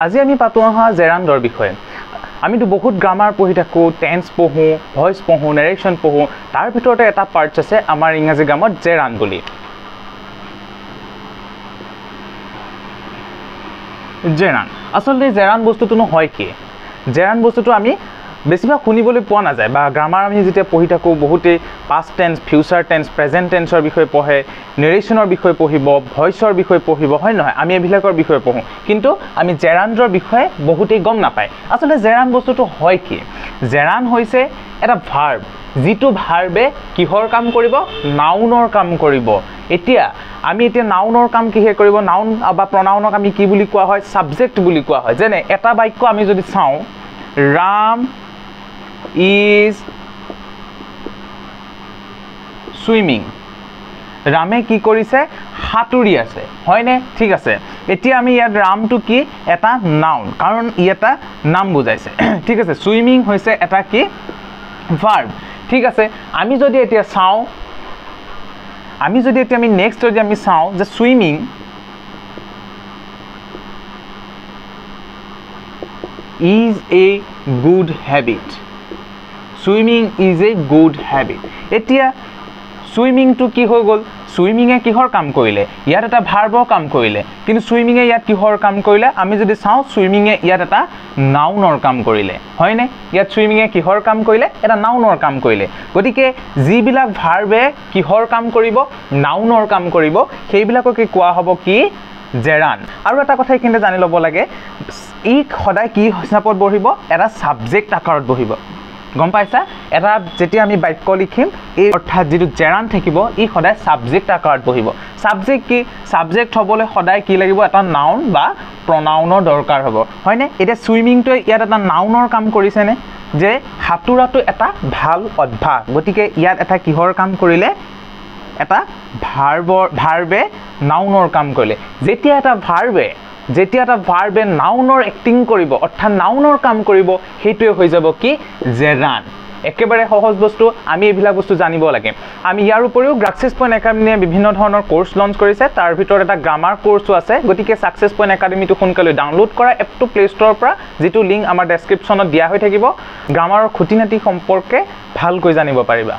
আজি আমি পাতো জেৰাণ্ডৰ বিষয়ে আমিতো বহুত গ্ৰামাৰ পঢ়ি থাকো টেন্স পঢ়ো ভয়েস পঢ়ো নাৰেশন পঢ়ো তাৰ ভিতৰতে এটা পাৰ্টস আছে আমাৰ ইংৰাজী গ্ৰামাৰত জেৰাণ্ড বুলি জেৰাণ্ড আসলে জেৰাণ্ড বস্তুটো হয় কি জেৰাণ্ড বস্তুটো আমি বেছিভাগ শুনিবলৈ পোৱা নাযায় বা গ্ৰামাৰ আমি যেতিয়া পঢ়ি থাকো বহুতে past tense future tense present টেন্সৰ বিষয়ে পঢ়ে নেৰেশনৰ বিষয়ে পঢ়িব ভয়েসৰ বিষয়ে পঢ়িব হয় নহয় আমি এবিলাকৰ বিষয়ে পঢ়ো কিন্তু আমি জেৰাণ্ডৰ বিষয়ে বহুতেই গম নাপায় আসলে জেৰাণ্ড বস্তুটো হয় কি জেৰাণ্ড হৈছে এটা ভাৰ্ব যিটো ভাৰ্বে কিহৰ কাম কৰিব নাউনৰ কাম কৰিব এতিয়া আমি এতিয়া নাউনৰ কাম কিহে কৰিব নাউন বা প্ৰনাউনক আমি কি বুলি কোৱা হয় সাবজেক্ট বুলি কোৱা হয় যেনে এটা বাক্য আমি যদি চাওঁ ৰাম is swimming ৰামে কি কৰিছে হাতুৰি আছে হয়নে ঠিক আছে এতিয়া আমি ইয়াত ৰামটো কি এটা নাউন কাৰণ ই এটা নাম বুজাইছে ঠিক আছে সুইমিং হৈছে এটা কি ভাৰ্ব ঠিক আছে আমি যদি এতিয়া চাওঁ আমি নেক্সট যদি আমি চাওঁ যে swimming is a good habit swimming is a good habit এতিয়া সুইমিং টু কি হৈ গল সুইমিং এ কিহৰ কাম কৰিলে ইয়াত এটা ভাৰ্বৰ কাম কৰিলে কিন্তু সুইমিং এ ইয়াত কিহৰ কাম কৰিলে আমি যদি চাওঁ সুইমিং এ ইয়াত এটা নাউনৰ কাম কৰিলে হয়নে ইয়াত সুইমিং এ কিহৰ কাম কৰিলে এটা নাউনৰ কাম কৰিলে গতিকে যিবিলাক ভাৰ্বে কিহৰ কাম কৰিব নাউনৰ কাম কৰিব সেইবিলাককে কোৱা হ'ব কি জেৰাণ্ড আৰু এটা কথা কিন্তু জানি ল'ব লাগে ই সদায় কি হিচাপত বহিব এটা সাবজেক্ট আকাৰত বহিব গম পাইছা এটা যেতিয়া আমি বাক্য লিখিম এই অৰ্থাৎ যেটো জেৰাণ্ড থাকিব ই সদায় সাবজেক্ট আকাৰত বহিব সাবজেক্ট কি সাবজেক্ট হ'বলৈ সদায় কি লাগিব এটা নাউন বা প্ৰনাউনৰ দৰকাৰ হ'ব হয়নে এতিয়া সুইমিংটো ইয়াত এটা নাউনৰ কাম কৰিছে নে যে হাতুৰাটো এটা ভাল অভ্যাস গতিকে ইয়াত এটা কিহৰ কাম কৰিলে এটা ভাৰ্বে নাউনৰ কাম কৰিলে যেতিয়া এটা ভাৰ্বে নাউনৰ এক্টিং কৰিব অৰ্থাৎ নাউনৰ কাম কৰিব হেতুৱে হৈ যাব কি জেৰাণ্ড একেবাৰে সহজ বস্তু আমি এবিলাক বস্তু জানিব লাগে আমি ইয়াৰ উপৰিও সাকসেছ পইণ্ট একাডেমীয়ে বিভিন্ন ধৰণৰ কোৰ্স লঞ্চ কৰিছে তাৰ ভিতৰত এটা গ্ৰামাৰ কোৰ্সও আছে গতিকে সাকসেছ পইণ্ট একাডেমীটো সোনকালে ডাউনলোড কৰা এপটো প্লে ষ্টৰৰ পৰা যেটো লিংক আমাৰ ডেসক্ৰিপচনত দিয়া হৈ থাকিব গ্ৰামাৰৰ খুঁটিনাটি সম্পৰ্কে ভালকৈ জানিব পাৰিবা